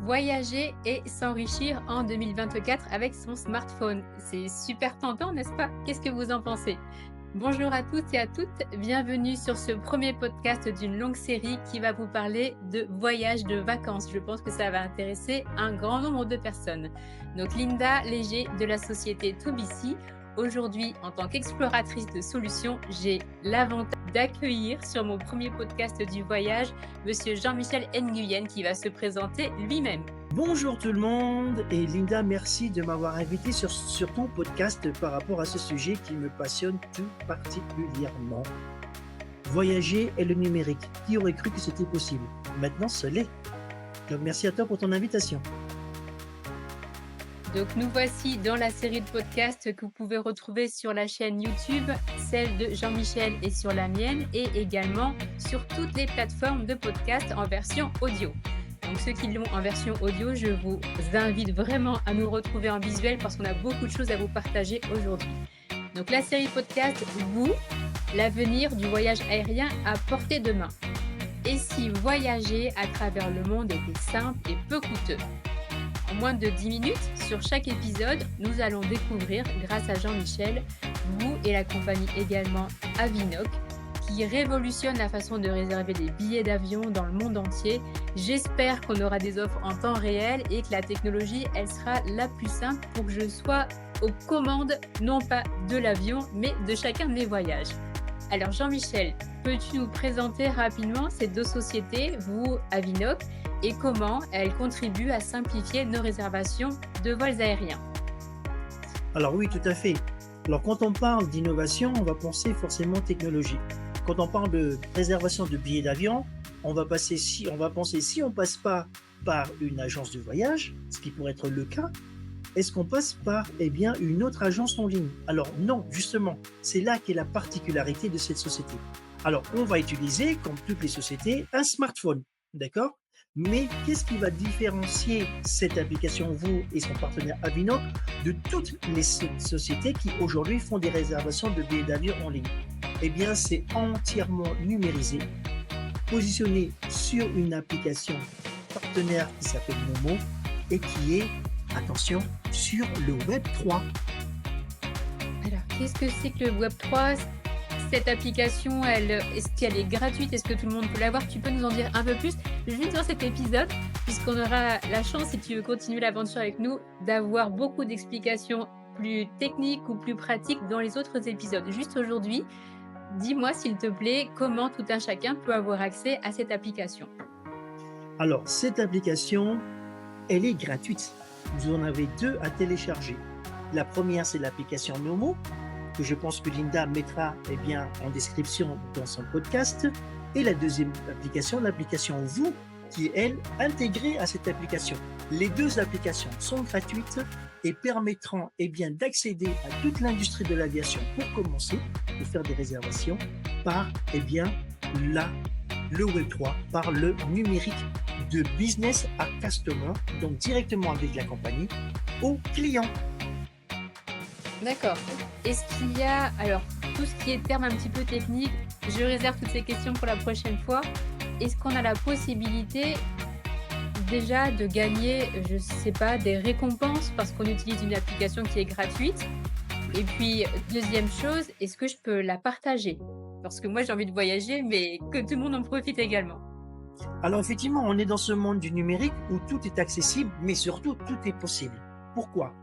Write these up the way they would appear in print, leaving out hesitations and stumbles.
Voyager et s'enrichir en 2024 avec son smartphone. C'est super tentant, n'est-ce pas? Qu'est-ce que vous en pensez? Bonjour à tous et à toutes, bienvenue sur ce premier podcast d'une longue série qui va vous parler de voyage, de vacances. Je pense que ça va intéresser un grand nombre de personnes. Donc Linda Léger de la société Tobici. Aujourd'hui, en tant qu'exploratrice de solutions, j'ai l'avantage d'accueillir sur mon premier podcast du voyage Monsieur Jean-Michel Nguyen qui va se présenter lui-même. Bonjour tout le monde et Linda, merci de m'avoir invité sur ton podcast par rapport à ce sujet qui me passionne tout particulièrement. Voyager et le numérique. Qui aurait cru que c'était possible? Maintenant, ce l'est. Donc merci à toi pour ton invitation. Donc nous voici dans la série de podcasts que vous pouvez retrouver sur la chaîne YouTube, celle de Jean-Michel et sur la mienne, et également sur toutes les plateformes de podcasts en version audio. Donc ceux qui l'ont en version audio, je vous invite vraiment à nous retrouver en visuel parce qu'on a beaucoup de choses à vous partager aujourd'hui. Donc la série de podcasts, vous, l'avenir du voyage aérien à portée de main. Et si voyager à travers le monde était simple et peu coûteux? En moins de 10 minutes, sur chaque épisode, nous allons découvrir, grâce à Jean-Michel, vous et la compagnie également Avinoc, qui révolutionne la façon de réserver des billets d'avion dans le monde entier. J'espère qu'on aura des offres en temps réel et que la technologie, elle sera la plus simple pour que je sois aux commandes, non pas de l'avion, mais de chacun de mes voyages. Alors Jean-Michel, peux-tu nous présenter rapidement ces deux sociétés, vous, Avinoc, et comment elles contribuent à simplifier nos réservations de vols aériens? Alors oui, tout à fait. Alors quand on parle d'innovation, on va penser forcément technologie. Quand on parle de réservation de billets d'avion, on va penser si on passe pas par une agence de voyage, ce qui pourrait être le cas, est-ce qu'on passe par une autre agence en ligne? Alors non, justement, c'est là qu'est la particularité de cette société. Alors on va utiliser, comme toutes les sociétés, un smartphone, d'accord? Mais qu'est-ce qui va différencier cette application, vous et son partenaire Avinoc, de toutes les sociétés qui aujourd'hui font des réservations de billets d'avion en ligne? Eh bien, c'est entièrement numérisé, positionné sur une application partenaire qui s'appelle Momo et qui est, attention, sur le Web 3. Alors, qu'est-ce que c'est que le Web 3? Cette application, est-ce qu'elle est gratuite? Est-ce que tout le monde peut l'avoir? Tu peux nous en dire un peu plus juste dans cet épisode, puisqu'on aura la chance, si tu veux continuer l'aventure avec nous, d'avoir beaucoup d'explications plus techniques ou plus pratiques dans les autres épisodes. Juste aujourd'hui, dis-moi s'il te plaît, comment tout un chacun peut avoir accès à cette application? Alors, cette application, elle est gratuite. Vous en avez deux à télécharger. La première, c'est l'application Momo, que je pense que Linda mettra en description dans son podcast. Et la deuxième application, l'application Vous, qui est, elle, intégrée à cette application. Les deux applications sont gratuites et permettront d'accéder à toute l'industrie de l'aviation pour commencer, de faire des réservations par le Web 3, par le numérique de business à customer, donc directement avec la compagnie, aux clients. D'accord. Est-ce qu'il y a, alors, tout ce qui est terme un petit peu technique, je réserve toutes ces questions pour la prochaine fois. Est-ce qu'on a la possibilité déjà de gagner, je sais pas, des récompenses parce qu'on utilise une application qui est gratuite? Et puis, deuxième chose, est-ce que je peux la partager? Parce que moi, j'ai envie de voyager, mais que tout le monde en profite également. Alors effectivement, on est dans ce monde du numérique où tout est accessible, mais surtout tout est possible. Pourquoi?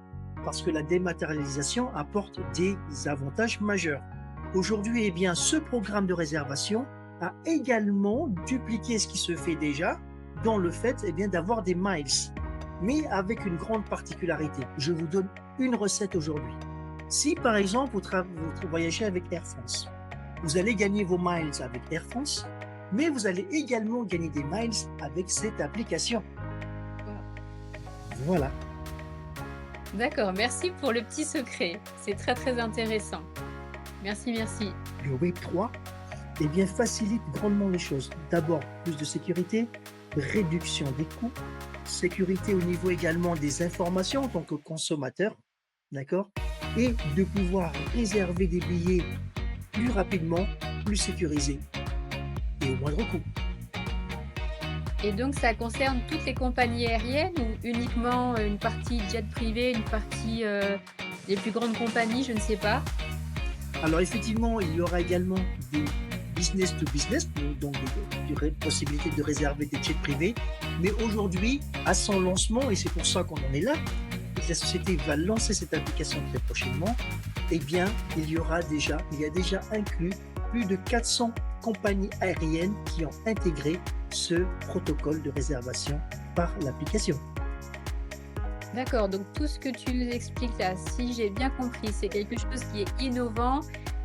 Parce que la dématérialisation apporte des avantages majeurs. Aujourd'hui, ce programme de réservation a également dupliqué ce qui se fait déjà dans le fait d'avoir des miles, mais avec une grande particularité. Je vous donne une recette aujourd'hui. Si par exemple vous voyagez avec Air France, vous allez gagner vos miles avec Air France, mais vous allez également gagner des miles avec cette application. Voilà. D'accord, merci pour le petit secret. C'est très très intéressant. Merci. Le Web 3 facilite grandement les choses. D'abord, plus de sécurité, réduction des coûts, sécurité au niveau également des informations en tant que consommateur, d'accord? Et de pouvoir réserver des billets plus rapidement, plus sécurisés et au moindre coût. Et donc ça concerne toutes les compagnies aériennes ou uniquement, une partie jet privé, une partie, des plus grandes compagnies, je ne sais pas? Alors effectivement, il y aura également des business to business, donc des possibilités de réserver des jets privés. Mais aujourd'hui, à son lancement, et c'est pour ça qu'on en est là, et que la société va lancer cette application très prochainement, eh bien, il y a déjà inclus plus de 400 compagnies aériennes qui ont intégré ce protocole de réservation par l'application. D'accord, donc tout ce que tu nous expliques là, si j'ai bien compris, c'est quelque chose qui est innovant,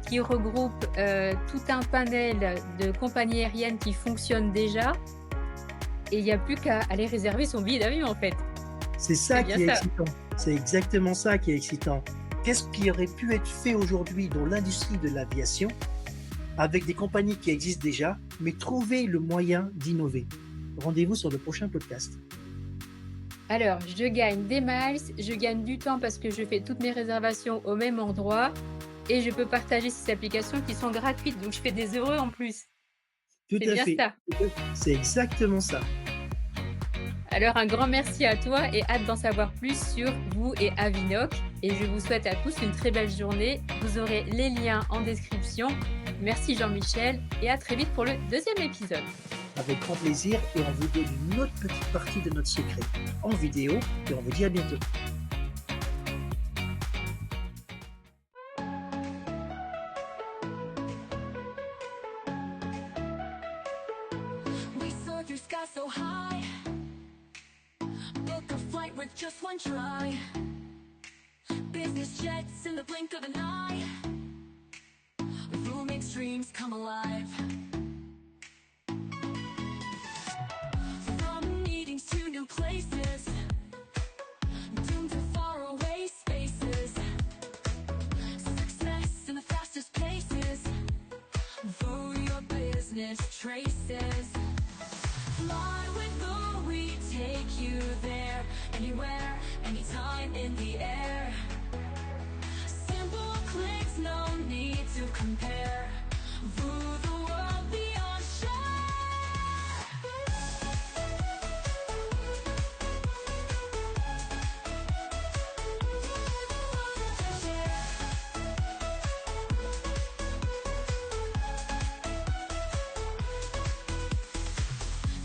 qui regroupe, tout un panel de compagnies aériennes qui fonctionnent déjà et il n'y a plus qu'à aller réserver son billet d'avion, en fait. C'est C'est ça bien qui est ça? excitant. C'est exactement ça qui est excitant. Qu'est-ce qui aurait pu être fait aujourd'hui dans l'industrie de l'aviation avec des compagnies qui existent déjà, mais trouver le moyen d'innover? Rendez-vous sur le prochain podcast. Alors, je gagne des miles, je gagne du temps parce que je fais toutes mes réservations au même endroit et je peux partager ces applications qui sont gratuites, donc je fais des heureux en plus. Tout C'est à bien fait. ça. C'est exactement ça. Alors un grand merci à toi et hâte d'en savoir plus sur vous et Avinoc. Et je vous souhaite à tous une très belle journée. Vous aurez les liens en description. Merci Jean-Michel et à très vite pour le deuxième épisode. Avec grand plaisir, et on vous donne une autre petite partie de notre secret en vidéo, et on vous dit à bientôt. We soar through sky so high, book a flight with just one try. Business jets in the blink of an eye. Room makes dreams come alive. From meetings to new places, doomed to faraway spaces. Success in the fastest paces, though your business traces. Fly with who we take you there, anywhere, anytime in the air. Simple clicks, no need to compare. View the world beyond share.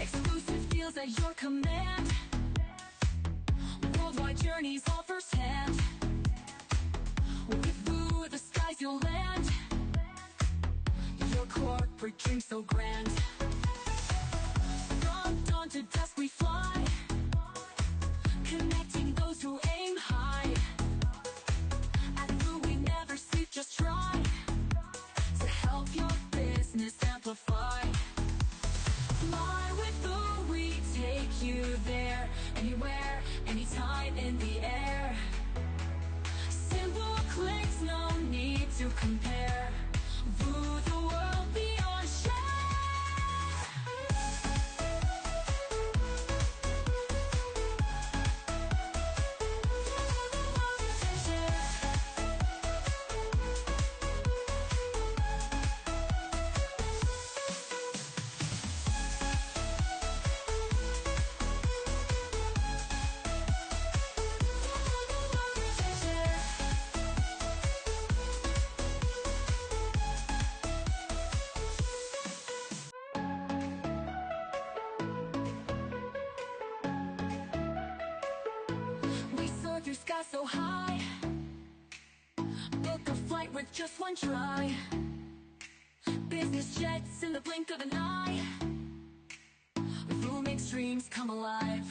Exclusive deals at your command. Worldwide journeys all firsthand. With Boo, the skies you'll land. Your corporate dream so grand. From dawn to dusk we fly, connecting those who aim high. At Boo we never sleep, just try to help your business amplify. Fly with who we take you there, anywhere, anytime in the air. Simple clicks, no need to compare. View the world beyond share. We soar through sky so high, book a flight with just one try. Business jets in the blink of an eye. Who makes dreams come alive?